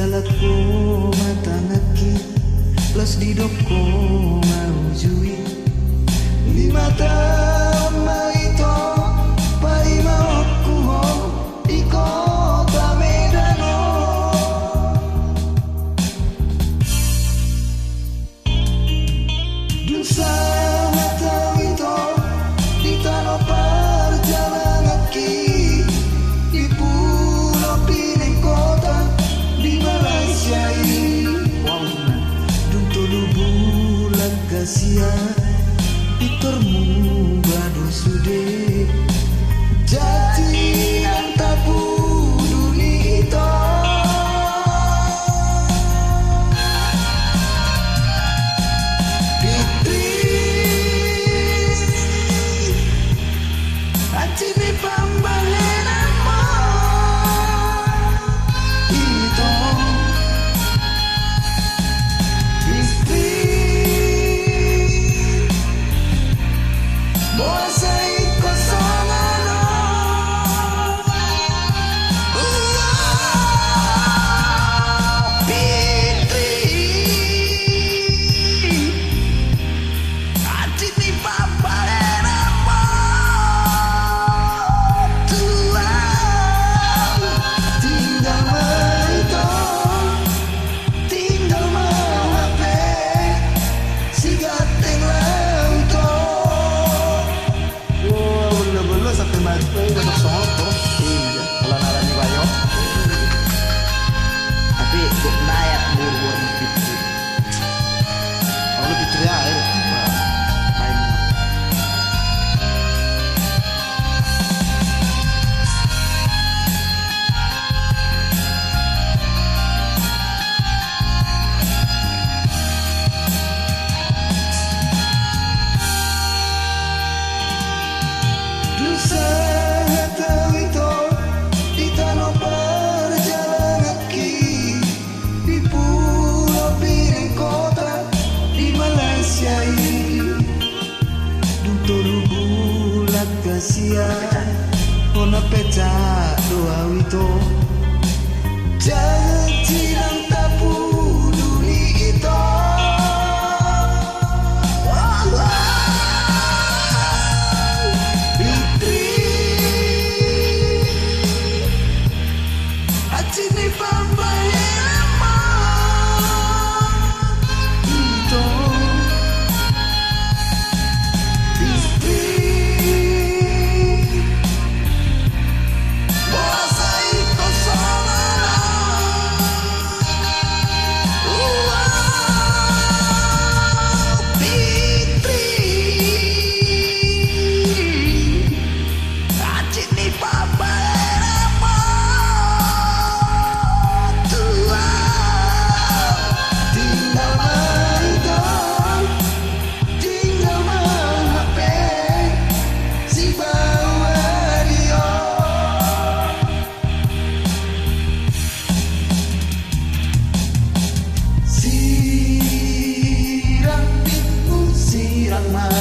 jalat ko matangaki plus di doko maujui di mata maito pai mauku ho di kota Medano dun sangat itu di tanah perjalanan kaki di pulau piling kota di Malaysia ini dun tolu bulan kasia pitormu bado sude jati yang tak peduli itu Fitri hati di pembalian itu Fitri boasai kosongan Fitri hati di pembalian tinggal maito tinggal mahape si gateng lauto Belo-belo sampai mati untuk soto. Iya, kalau narani kayo. Tapi kok naik buru-buru Fitri. Kalau Fitri air. Dosa tahu itu di tanah perjalanan kaki di pulau piring kota di Malaysia ini dun bulan kasia ona pecah doa itu jangan tirang tak peduli itu Sini pembalian itu Fitri boasai kosongan Fitri hati di pembalian sirang